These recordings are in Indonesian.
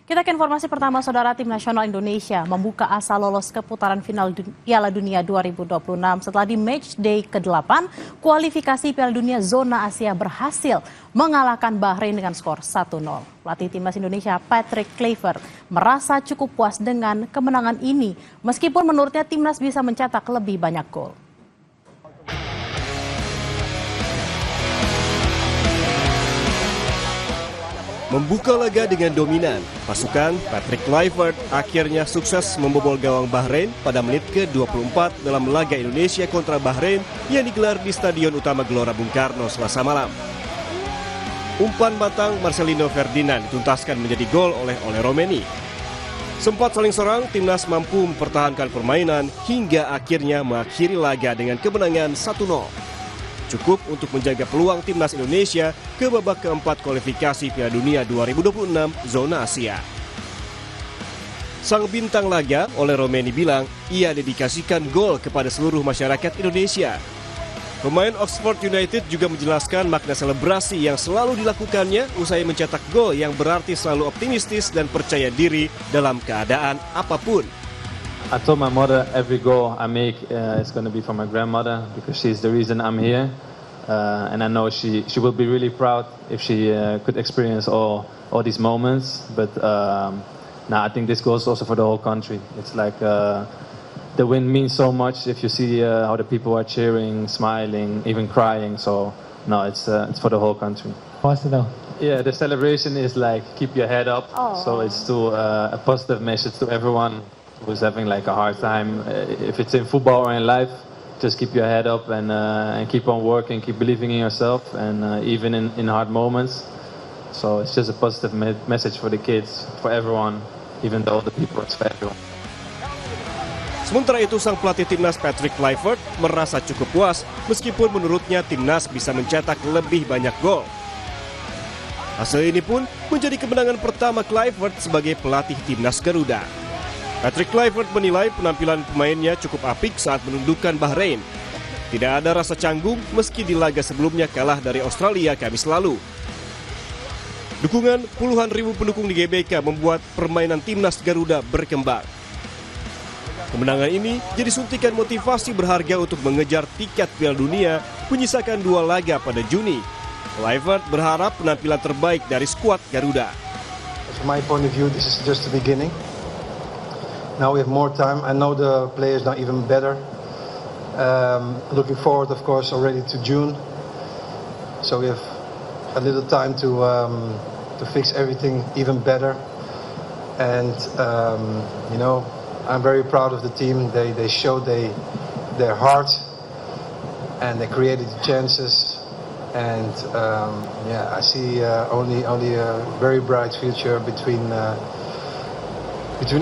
Kita ke informasi pertama, Saudara. Tim Nasional Indonesia membuka asa lolos ke putaran final Piala Dunia 2026 setelah di match day ke-8 kualifikasi Piala Dunia Zona Asia berhasil mengalahkan Bahrain dengan skor 1-0. Pelatih Timnas Indonesia Patrick Kluivert merasa cukup puas dengan kemenangan ini meskipun menurutnya timnas bisa mencetak lebih banyak gol. Membuka laga dengan dominan, pasukan Patrick Kluivert akhirnya sukses membobol gawang Bahrain pada menit ke-24 dalam laga Indonesia kontra Bahrain yang digelar di Stadion Utama Gelora Bung Karno Selasa malam. Umpan batang Marcelino Ferdinand dituntaskan menjadi gol oleh Romeni. Sempat saling serang, timnas mampu mempertahankan permainan hingga akhirnya mengakhiri laga dengan kemenangan 1-0. Cukup untuk menjaga peluang timnas Indonesia ke babak keempat kualifikasi Piala Dunia 2026 Zona Asia. Sang bintang laga Romeni bilang ia dedikasikan gol kepada seluruh masyarakat Indonesia. Pemain Oxford United juga menjelaskan makna selebrasi yang selalu dilakukannya usai mencetak gol yang berarti selalu optimistis dan percaya diri dalam keadaan apapun. I told my mother every goal I make is going to be for my grandmother because she's the reason I'm here, and I know she will be really proud if she could experience all these moments. But now I think this goes also for the whole country. It's like the win means so much if you see how the people are cheering, smiling, even crying. So no, it's for the whole country. Yeah, the celebration is like keep your head up. Aww. So it's to a positive message to everyone who's having like a hard time. If it's in football or in life, just keep your head up and keep on working, keep believing in yourself, and even in hard moments. So it's just a positive message for the kids, for everyone, even though the people, it's for everyone. Sementara itu, sang pelatih timnas Patrick Kluivert merasa cukup puas meskipun menurutnya timnas bisa mencetak lebih banyak gol. Hasil ini pun menjadi kemenangan pertama Kluivert sebagai pelatih timnas Garuda. Patrick Kluivert menilai penampilan pemainnya cukup apik saat menundukkan Bahrain. Tidak ada rasa canggung meski di laga sebelumnya kalah dari Australia Kamis lalu. Dukungan puluhan ribu pendukung di GBK membuat permainan timnas Garuda berkembang. Kemenangan ini jadi suntikan motivasi berharga untuk mengejar tiket Piala Dunia menyisakan 2 laga pada Juni. Kluivert berharap penampilan terbaik dari skuad Garuda. From my point of view, this is just the beginning. Now we have more time. I know the players now even better. Looking forward, of course, already to June. So we have a little time to fix everything even better. And I'm very proud of the team. They showed their heart, and they created chances. And I see only a very bright future between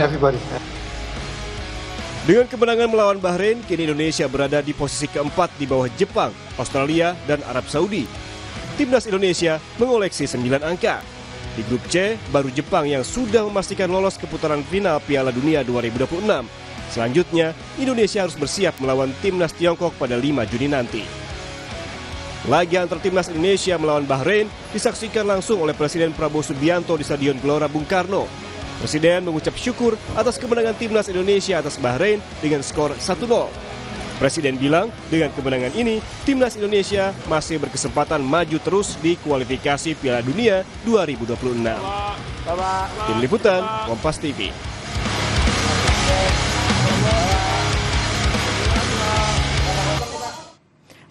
everybody. Dengan kemenangan melawan Bahrain, kini Indonesia berada di posisi keempat di bawah Jepang, Australia, dan Arab Saudi. Timnas Indonesia mengoleksi 9 angka. Di grup C, baru Jepang yang sudah memastikan lolos ke putaran final Piala Dunia 2026. Selanjutnya, Indonesia harus bersiap melawan timnas Tiongkok pada 5 Juni nanti. Laga antar timnas Indonesia melawan Bahrain disaksikan langsung oleh Presiden Prabowo Subianto di Stadion Gelora Bung Karno. Presiden mengucap syukur atas kemenangan timnas Indonesia atas Bahrain dengan skor 1-0. Presiden bilang dengan kemenangan ini, timnas Indonesia masih berkesempatan maju terus di kualifikasi Piala Dunia 2026. Tim Liputan, Kompas TV.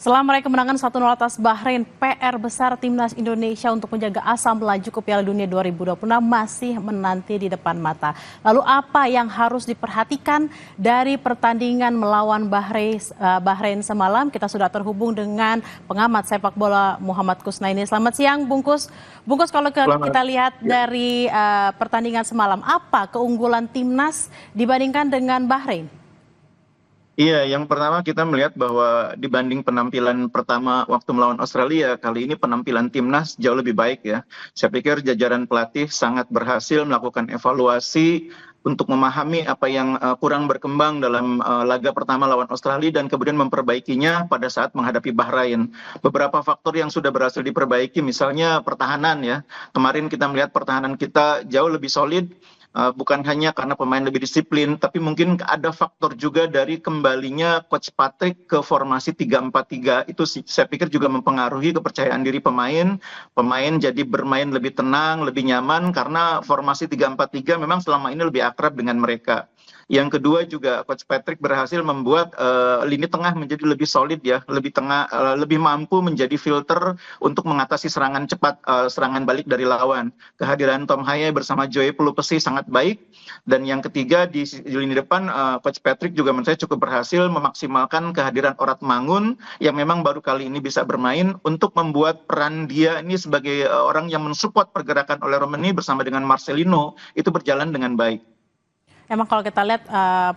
Setelah meraih kemenangan 1-0 atas Bahrain, PR besar timnas Indonesia untuk menjaga asa melaju ke Piala Dunia 2026 masih menanti di depan mata. Lalu apa yang harus diperhatikan dari pertandingan melawan Bahrain semalam? Kita sudah terhubung dengan pengamat sepak bola Muhammad Kusnaini. Selamat siang, Bungkus. Bungkus, kalau kita lihat dari pertandingan semalam, apa keunggulan timnas dibandingkan dengan Bahrain? Iya, yang pertama kita melihat bahwa dibanding penampilan pertama waktu melawan Australia, kali ini penampilan timnas jauh lebih baik ya. Saya pikir jajaran pelatih sangat berhasil melakukan evaluasi untuk memahami apa yang kurang berkembang dalam laga pertama lawan Australia dan kemudian memperbaikinya pada saat menghadapi Bahrain. Beberapa faktor yang sudah berhasil diperbaiki, misalnya pertahanan ya. Kemarin kita melihat pertahanan kita jauh lebih solid. Bukan hanya karena pemain lebih disiplin, tapi mungkin ada faktor juga dari kembalinya Coach Patrick ke formasi 3-4-3. Itu saya pikir juga mempengaruhi kepercayaan diri pemain. Pemain jadi bermain lebih tenang, lebih nyaman, karena formasi 3-4-3 memang selama ini lebih akrab dengan mereka. Yang kedua juga Coach Patrick berhasil membuat lini tengah menjadi lebih solid ya, lebih mampu menjadi filter untuk mengatasi serangan cepat, serangan balik dari lawan. Kehadiran Tom Haye bersama Joey Pelupesi sangat baik. Dan yang ketiga di lini depan Coach Patrick juga menurut saya cukup berhasil memaksimalkan kehadiran Orat Mangun yang memang baru kali ini bisa bermain untuk membuat peran dia ini sebagai orang yang mensupport pergerakan oleh Romani bersama dengan Marcelino itu berjalan dengan baik. Emang kalau kita lihat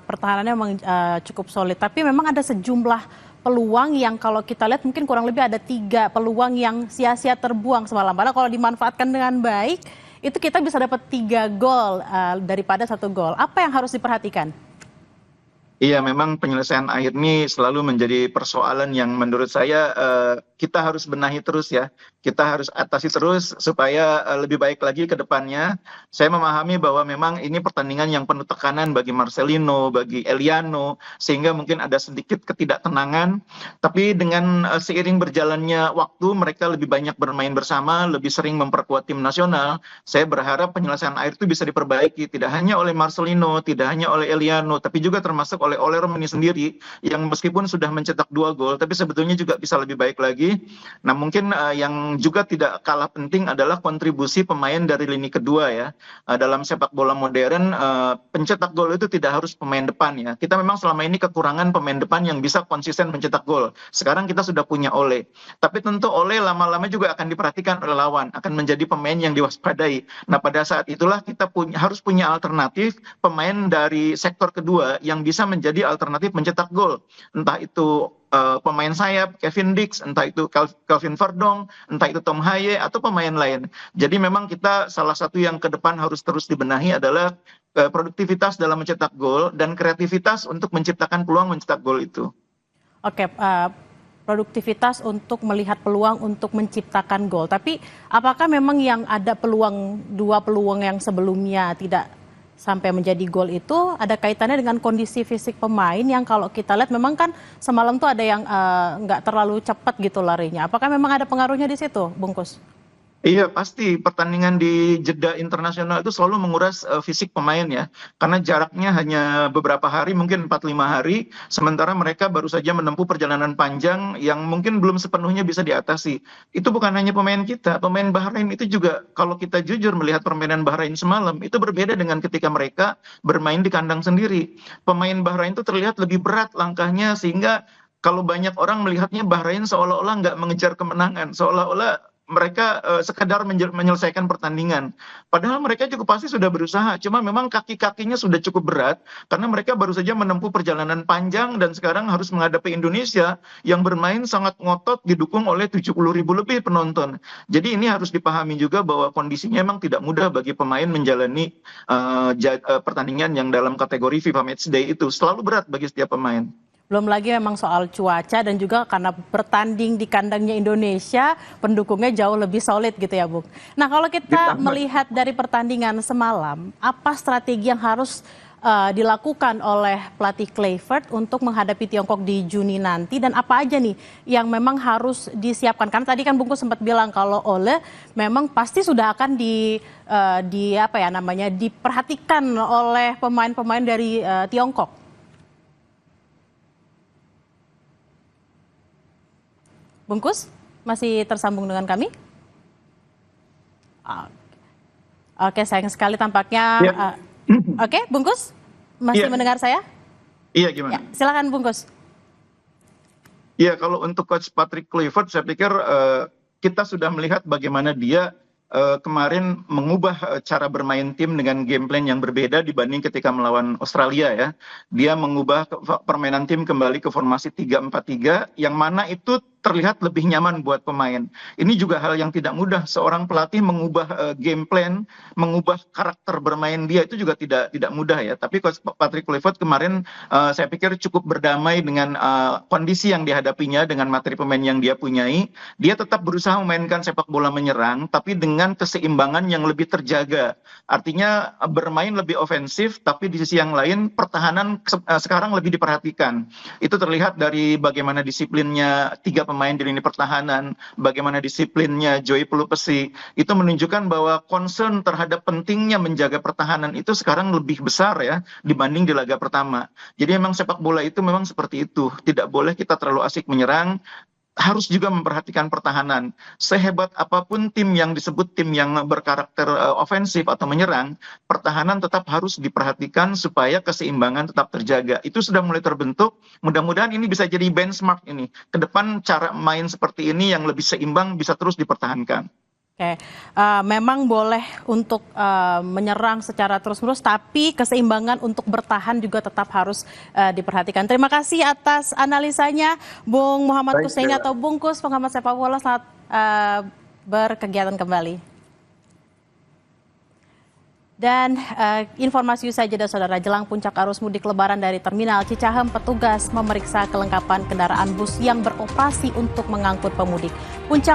pertahanannya memang cukup solid, tapi memang ada sejumlah peluang yang kalau kita lihat mungkin kurang lebih ada 3 peluang yang sia-sia terbuang semalam. Padahal kalau dimanfaatkan dengan baik, itu kita bisa dapat 3 gol daripada 1 gol. Apa yang harus diperhatikan? Iya, memang penyelesaian akhir ini selalu menjadi persoalan yang menurut saya kita harus benahi terus ya. Kita harus atasi terus supaya lebih baik lagi ke depannya. Saya memahami bahwa memang ini pertandingan yang penuh tekanan bagi Marcelino, bagi Eliano, sehingga mungkin ada sedikit ketidaktenangan. Tapi dengan seiring berjalannya waktu, mereka lebih banyak bermain bersama, lebih sering memperkuat tim nasional. Saya berharap penyelesaian akhir itu bisa diperbaiki, tidak hanya oleh Marcelino, tidak hanya oleh Eliano, tapi juga termasuk oleh Romani sendiri, yang meskipun sudah mencetak 2 gol, tapi sebetulnya juga bisa lebih baik lagi. Nah mungkin yang juga tidak kalah penting adalah kontribusi pemain dari lini kedua ya. Dalam sepak bola modern, pencetak gol itu tidak harus pemain depan ya. Kita memang selama ini kekurangan pemain depan yang bisa konsisten mencetak gol. Sekarang kita sudah punya Ole. Tapi tentu Ole lama-lama juga akan diperhatikan oleh lawan, akan menjadi pemain yang diwaspadai. Nah pada saat itulah kita harus punya alternatif pemain dari sektor kedua yang bisa menjadi alternatif mencetak gol. Entah itu pemain sayap, Kevin Dix, entah itu Kelvin Verdong, entah itu Tom Haye, atau pemain lain. Jadi memang kita salah satu yang ke depan harus terus dibenahi adalah produktivitas dalam mencetak gol dan kreativitas untuk menciptakan peluang mencetak gol itu. Oke, produktivitas untuk melihat peluang untuk menciptakan gol. Tapi apakah memang yang ada peluang, 2 peluang yang sebelumnya tidak sampai menjadi gol itu ada kaitannya dengan kondisi fisik pemain yang kalau kita lihat memang kan semalam tuh ada yang nggak terlalu cepat gitu larinya. Apakah memang ada pengaruhnya di situ, Bungkus? Iya pasti, pertandingan di jeda internasional itu selalu menguras fisik pemain ya. Karena jaraknya hanya beberapa hari, mungkin 4-5 hari. Sementara mereka baru saja menempuh perjalanan panjang yang mungkin belum sepenuhnya bisa diatasi. Itu bukan hanya pemain kita, pemain Bahrain itu juga kalau kita jujur melihat permainan Bahrain semalam, itu berbeda dengan ketika mereka bermain di kandang sendiri. Pemain Bahrain itu terlihat lebih berat langkahnya, sehingga kalau banyak orang melihatnya Bahrain seolah-olah nggak mengejar kemenangan, seolah-olah mereka sekedar menyelesaikan pertandingan. Padahal mereka juga pasti sudah berusaha, cuma memang kaki-kakinya sudah cukup berat karena mereka baru saja menempuh perjalanan panjang dan sekarang harus menghadapi Indonesia yang bermain sangat ngotot didukung oleh 70.000 lebih penonton. Jadi ini harus dipahami juga bahwa kondisinya memang tidak mudah bagi pemain menjalani pertandingan yang dalam kategori FIFA Matchday itu selalu berat bagi setiap pemain. Belum lagi memang soal cuaca dan juga karena bertanding di kandangnya Indonesia, pendukungnya jauh lebih solid gitu ya, Bung. Nah kalau kita melihat dari pertandingan semalam, apa strategi yang harus dilakukan oleh pelatih Kluivert untuk menghadapi Tiongkok di Juni nanti dan apa aja nih yang memang harus disiapkan? Karena tadi kan Bungkus sempat bilang kalau Ole memang pasti sudah akan diperhatikan oleh pemain-pemain dari Tiongkok. Bungkus, masih tersambung dengan kami? Oke, sayang sekali tampaknya. Ya. Oke, Bungkus, masih mendengar saya? Iya, gimana? Ya, silakan Bungkus. Iya, kalau untuk Coach Patrick Kluivert, saya pikir kita sudah melihat bagaimana dia kemarin mengubah cara bermain tim dengan game plan yang berbeda dibanding ketika melawan Australia ya. Dia mengubah permainan tim kembali ke formasi 3-4-3 yang mana itu terlihat lebih nyaman buat pemain. Ini juga hal yang tidak mudah, seorang pelatih mengubah game plan, mengubah karakter bermain dia itu juga tidak mudah ya. Tapi Coach Patrick Kluivert kemarin saya pikir cukup berdamai dengan kondisi yang dihadapinya, dengan materi pemain yang dia punyai. Dia tetap berusaha memainkan sepak bola menyerang, tapi dengan keseimbangan yang lebih terjaga. Artinya bermain lebih ofensif, tapi di sisi yang lain pertahanan sekarang lebih diperhatikan. Itu terlihat dari bagaimana disiplinnya 3 pemain di lini pertahanan, bagaimana disiplinnya Joey Pelupesi. Itu menunjukkan bahwa concern terhadap pentingnya menjaga pertahanan itu sekarang lebih besar ya dibanding di laga pertama. Jadi memang sepak bola itu memang seperti itu. Tidak boleh kita terlalu asik menyerang, harus juga memperhatikan pertahanan. Sehebat apapun tim yang disebut tim yang berkarakter ofensif atau menyerang, pertahanan tetap harus diperhatikan supaya keseimbangan tetap terjaga. Itu sudah mulai terbentuk. Mudah-mudahan ini bisa jadi benchmark ini. Ke depan cara main seperti ini yang lebih seimbang bisa terus dipertahankan. Oke, memang boleh untuk menyerang secara terus-menerus, tapi keseimbangan untuk bertahan juga tetap harus diperhatikan. Terima kasih atas analisanya, Bung Muhammad Kusnaini atau Bung Kus, pengamat sepak bola. Selamat berkegiatan kembali. Dan informasi usai jeda saudara, jelang puncak arus mudik lebaran dari Terminal Cicahem, petugas memeriksa kelengkapan kendaraan bus yang beroperasi untuk mengangkut pemudik. Puncak